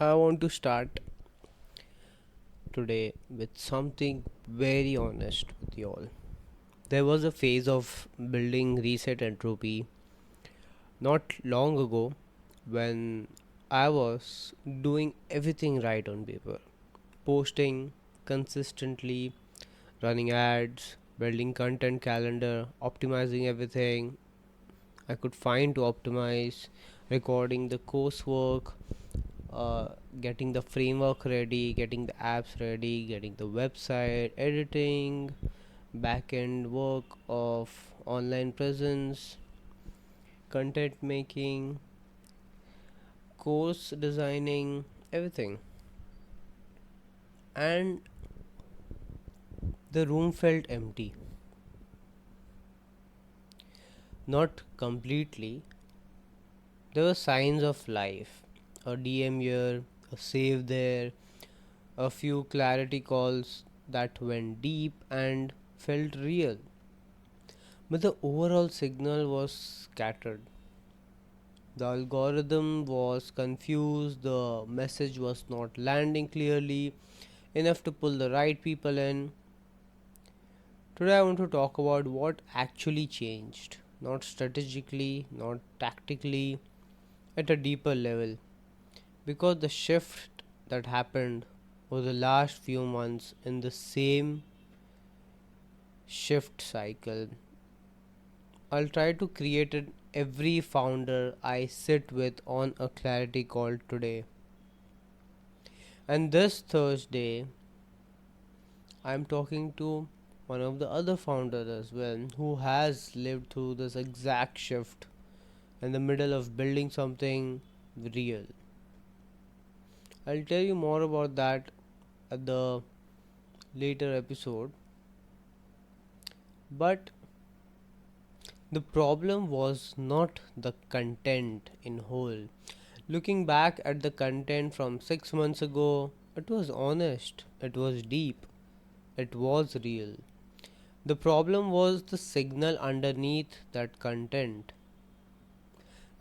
I want to start today with something very honest with you all. There was a phase of building Reset Entropy not long ago when I was doing everything right on paper, posting consistently, running ads, building content calendar, optimizing everything I could find to optimize, recording the coursework, uh, getting the framework ready, getting the apps ready, getting the website, editing, back-end work of online presence, content making, course designing, everything. And the room felt empty. Not completely. There were signs of life. A DM here, a save there, a few clarity calls that went deep and felt real. But the overall signal was scattered. The algorithm was confused, the message was not landing clearly enough to pull the right people in. Today, I want to talk about what actually changed, not strategically, not tactically, at a deeper level. Because the shift that happened over the last few months in the same shift cycle, I'll try to create it every founder I sit with on a clarity call today. And this Thursday, I'm talking to one of the other founders as well who has lived through this exact shift in the middle of building something real. I'll tell you more about that at the later episode. But the problem was not the content in whole. Looking back at the content from 6 months ago, it was honest, it was deep, it was real. The problem was the signal underneath that content.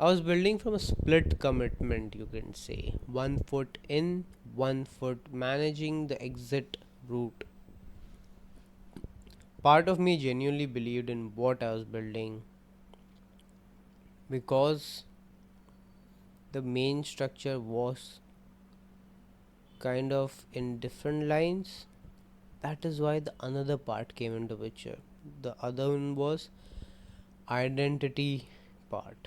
I was building from a split commitment, you can say. 1 foot in, 1 foot managing the exit route. Part of me genuinely believed in what I was building because the main structure was kind of in different lines. That is why the another part came into picture. The other one was identity part.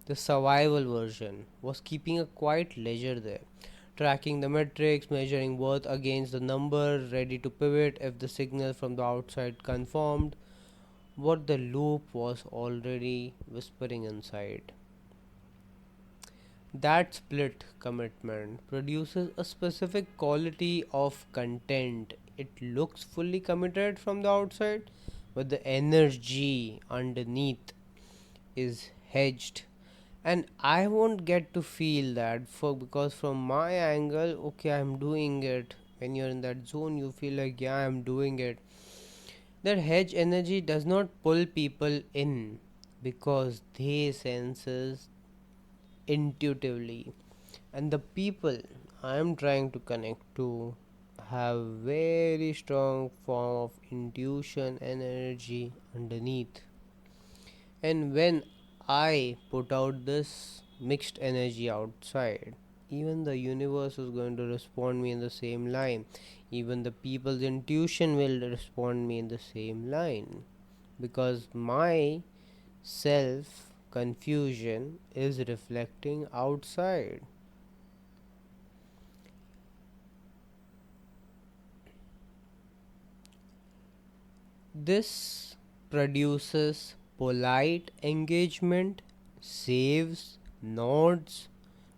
The survival version was keeping a quiet ledger there, tracking the metrics, measuring worth against the number, ready to pivot if the signal from the outside confirmed what the loop was already whispering inside. That split commitment produces a specific quality of content. It looks fully committed from the outside, but the energy underneath is hedged. And I won't get to feel that for because from my angle, okay, I'm doing it. When you're in that zone, you feel like, yeah, I'm doing it. That hedge energy does not pull people in because they senses intuitively, and the people I am trying to connect to have very strong form of intuition and energy underneath. And when I put out this mixed energy outside, even the universe is going to respond me in the same line. Even the people's intuition will respond me in the same line because my self confusion is reflecting outside. This produces polite engagement, saves, nods,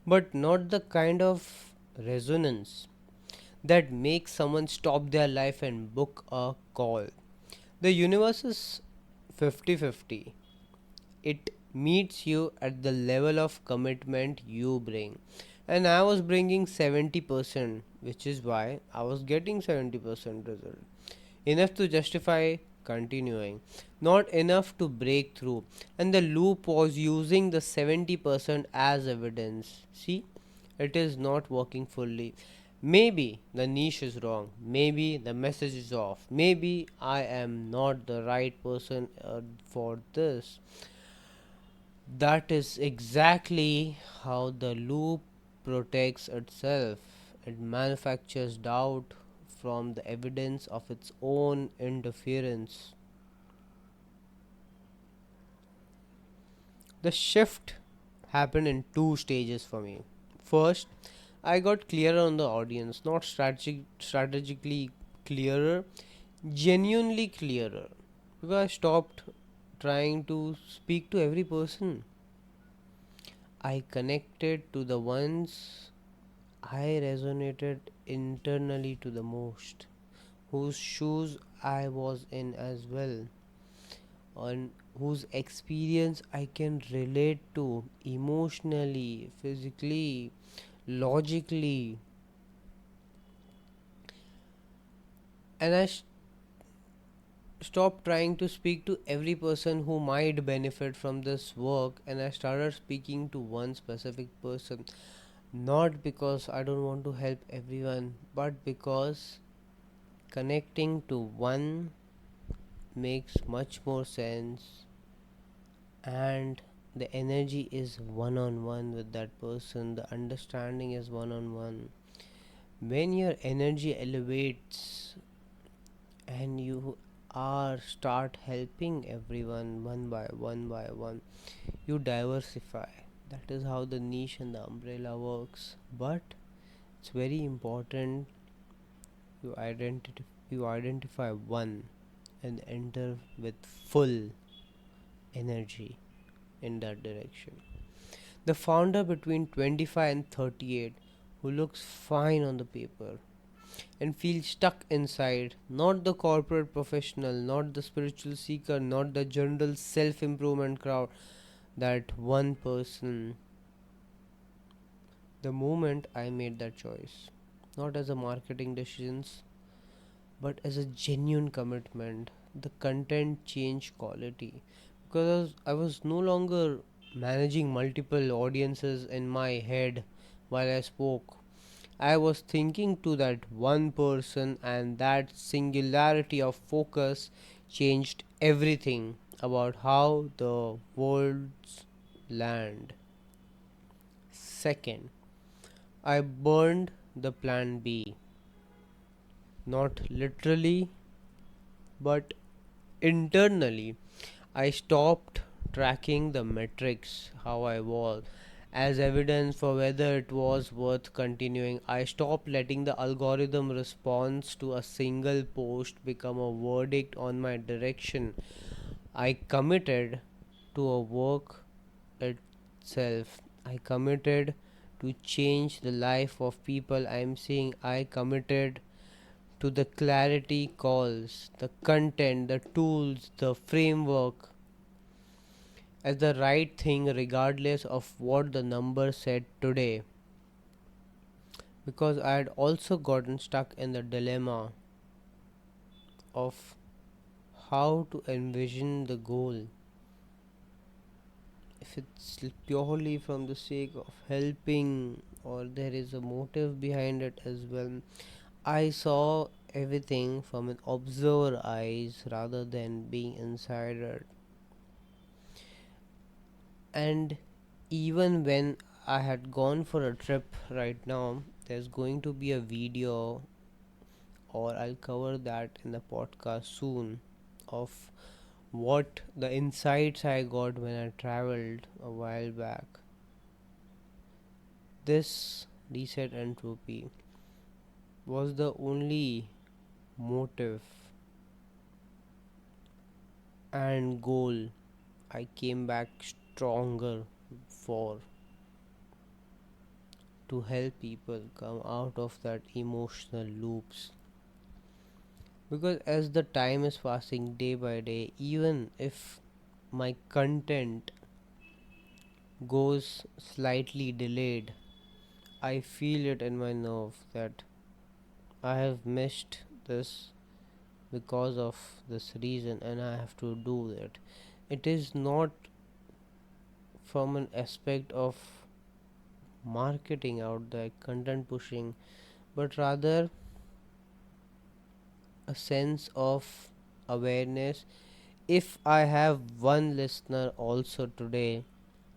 but not the kind of resonance that makes someone stop their life and book a call. The universe is 50-50. It meets you at the level of commitment you bring. And I was bringing 70%, which is why I was getting 70% result. Enough to justify continuing, not enough to break through. And the loop was using the 70% as evidence. See, It is not working fully. Maybe the niche is wrong. Maybe the message is off. Maybe I am not the right person for this. That is exactly how the loop protects itself. It manufactures doubt from the evidence of its own interference. The shift happened in two stages for me. First, I got clearer on the audience, not strategically clearer, genuinely clearer. Because I stopped trying to speak to every person. I connected to the ones I resonated internally to the most, whose shoes I was in as well, on whose experience I can relate to emotionally, physically, logically. And stopped trying to speak to every person who might benefit from this work, and I started speaking to one specific person, not because I don't want to help everyone, but because connecting to one makes much more sense, and the energy is one on one with that person, the understanding is one on one. When your energy elevates and you are start helping everyone one by one, you diversify. That is how the niche and the umbrella works. But it's very important you identify one and enter with full energy in that direction. The founder between 25 and 38 who looks fine on the paper and feels stuck inside, not the corporate professional, not the spiritual seeker, not the general self improvement crowd, that one person. The moment I made that choice, not as a marketing decisions, but as a genuine commitment, the content changed quality because I was no longer managing multiple audiences in my head while I spoke. I was thinking to that one person, and that singularity of focus changed everything about how the worlds land. Second, I burned the plan B, not literally but internally. I stopped tracking the metrics, how I was, as evidence for whether it was worth continuing. I stopped letting the algorithm response to a single post become a verdict on my direction. I committed to a work itself. I committed to change the life of people I am seeing. I committed to the clarity calls, the content, the tools, the framework as the right thing regardless of what the number said today. Because I had also gotten stuck in the dilemma of how to envision the goal. If it's purely from the sake of helping or there is a motive behind it as well. I saw everything from an observer eyes rather than being inside it. And even when I had gone for a trip right now, there's going to be a video, or I'll cover that in the podcast soon, of what the insights I got when I traveled a while back. This reset entropy was the only motive and goal I came back stronger for, to help people come out of that emotional loops. Because as the time is passing day by day, even if my content goes slightly delayed, I feel it in my nerve that I have missed this because of this reason and I have to do it. It is not from an aspect of marketing out there, content pushing, but rather a sense of awareness. If I have one listener also today,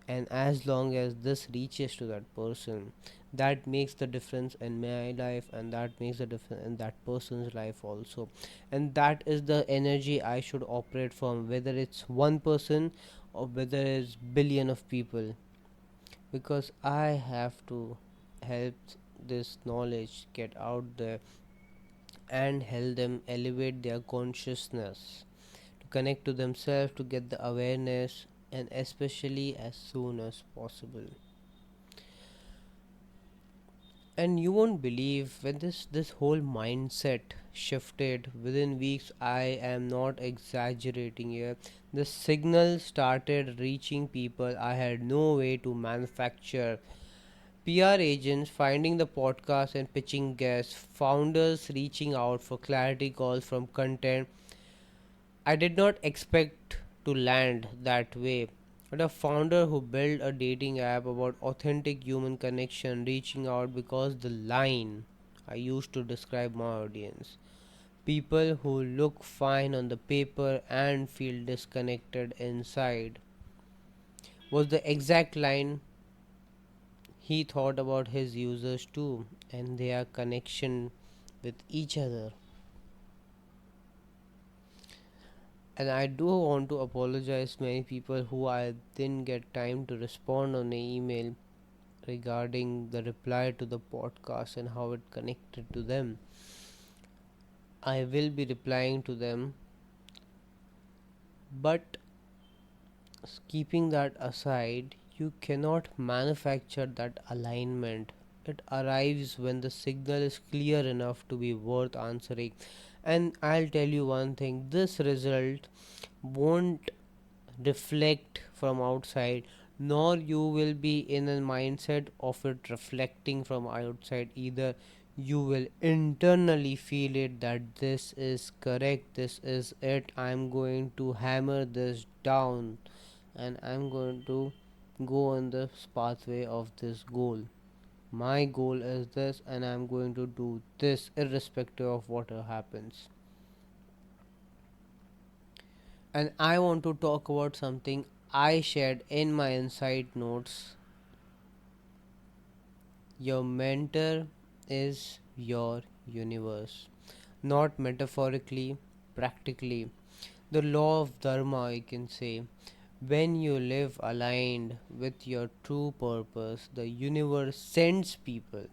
and as long as this reaches to that person, that makes the difference in my life, and that makes the difference in that person's life also. And that is the energy I should operate from, whether it's one person or whether it's billion of people, because I have to help this knowledge get out there and help them elevate their consciousness, to connect to themselves, to get the awareness, and especially as soon as possible. And you won't believe when this whole mindset shifted within weeks. I am not exaggerating here. The signal started reaching people I had no way to manufacture. PR agents finding the podcast and pitching guests, founders reaching out for clarity calls from content I did not expect to land that way. But a founder who built a dating app about authentic human connection reaching out because the line I used to describe my audience. People who look fine on the paper and feel disconnected inside was the exact line he thought about his users too and their connection with each other. And I do want to apologize many people who I didn't get time to respond on the email regarding the reply to the podcast and how it connected to them. I will be replying to them, but keeping that aside, you cannot manufacture that alignment. It arrives when the signal is clear enough to be worth answering. And I'll tell you one thing, this result won't reflect from outside, nor you will be in a mindset of it reflecting from outside either. You will internally feel it that this is correct, this is it, I'm going to hammer this down, and I'm going to go on the pathway of this goal. My goal is this, and I'm going to do this irrespective of what happens. And I want to talk about something I shared in my insight notes. Your mentor is your universe, not metaphorically, practically. The law of Dharma, you can say. When you live aligned with your true purpose, the universe sends people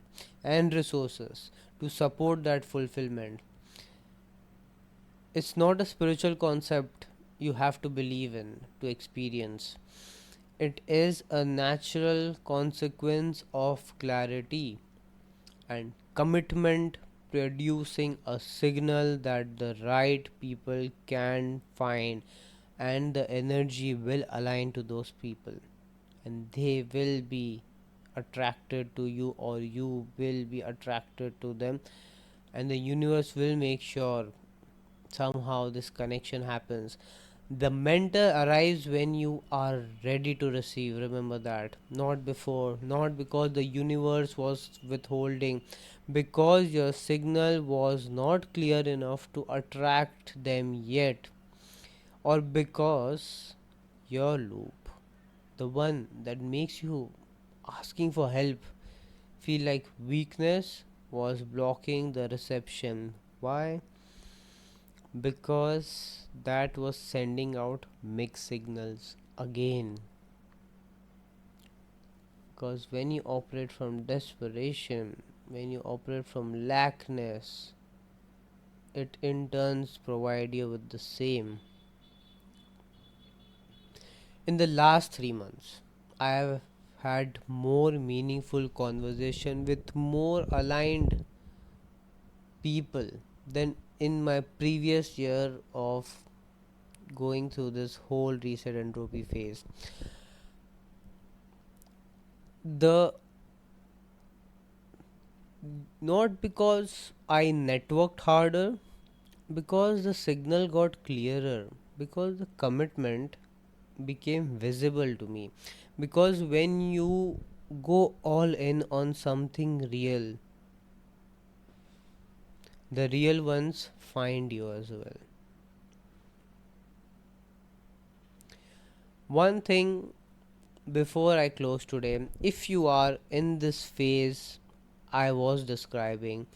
and resources to support that fulfillment. It's not a spiritual concept you have to believe in to experience. It is a natural consequence of clarity and commitment, producing a signal that the right people can find, and the energy will align to those people, and they will be attracted to you, or you will be attracted to them, and the universe will make sure somehow this connection happens. The mentor arrives when you are ready to receive. Remember that. Not before. Not because the universe was withholding. Because your signal was not clear enough to attract them yet. Or because your loop, the one that makes you asking for help feel like weakness, was blocking the reception. Why? Because that was sending out mixed signals again. Because when you operate from desperation, when you operate from lackness, it in turns provide you with the same. In the last 3 months, I have had more meaningful conversation with more aligned people than in my previous year of going through this whole reset entropy phase. The Not because I networked harder, because the signal got clearer, because the commitment became visible to me. Because when you go all in on something real, the real ones find you as well. One thing before I close today, if you are in this phase I was describing,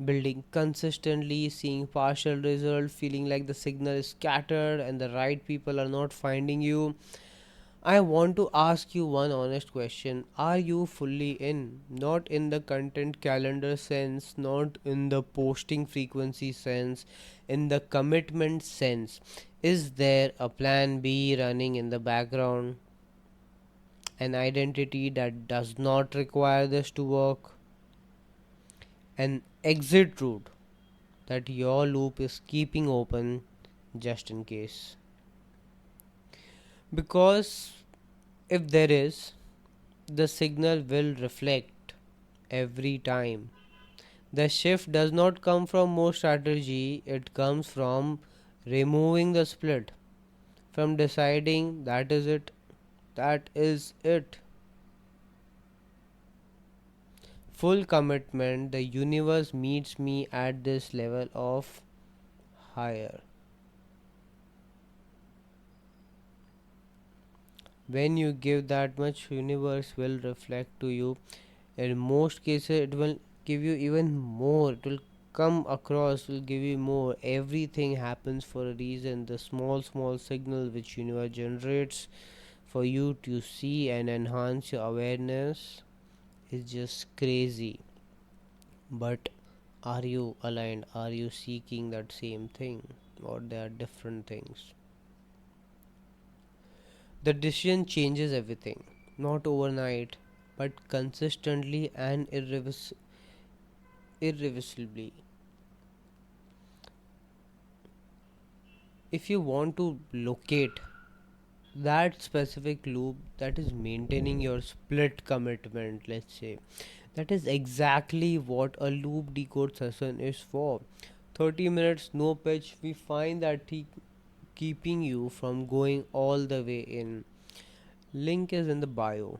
building consistently, seeing partial result, feeling like the signal is scattered and the right people are not finding you, I want to ask you one honest question. Are you fully in? Not in the content calendar sense, not in the posting frequency sense, in the commitment sense. Is there a plan B running in the background? An identity that does not require this to work? An exit route that your loop is keeping open just in case? Because if there is, the signal will reflect every time. The shift does not come from more strategy, it comes from removing the split, from deciding that is it, that is it. Full commitment, the universe meets me at this level of higher. When you give that much, universe will reflect to you. In most cases, it will give you even more. It will come across, will give you more. Everything happens for a reason. The small signal which universe generates for you to see and enhance your awareness is just crazy. But are you aligned? Are you seeking that same thing? Or they are different things? The decision changes everything. Not overnight, but consistently and irreversibly. If you want to locate that specific loop that is maintaining your split commitment, let's say, that is exactly what a loop decode session is for. 30 minutes no pitch, we find that keeping you from going all the way in. Link is in the bio.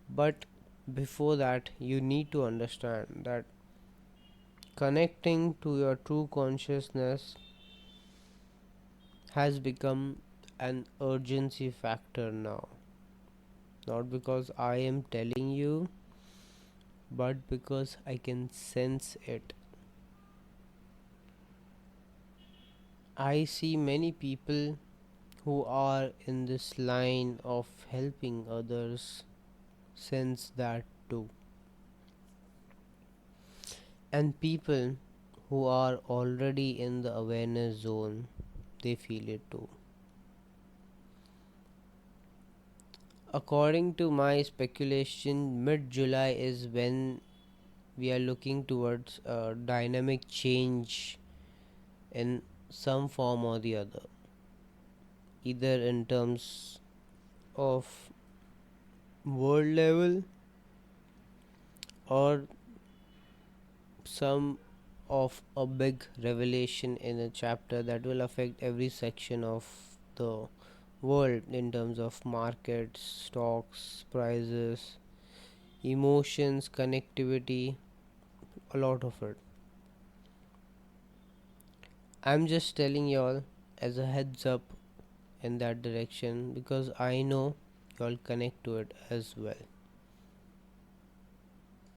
But before that, you need to understand that connecting to your true consciousness has become an urgency factor now. Not because I am telling you, but because I can sense it. I see many people who are in this line of helping others sense that too. And people who are already in the awareness zone, they feel it too. According to my speculation, mid July is when we are looking towards a dynamic change in some form or the other, either in terms of world level or some of a big revelation in a chapter that will affect every section of the world in terms of markets, stocks, prices, emotions, connectivity, a lot of it. I'm just telling y'all as a heads up in that direction because I know y'all connect to it as well.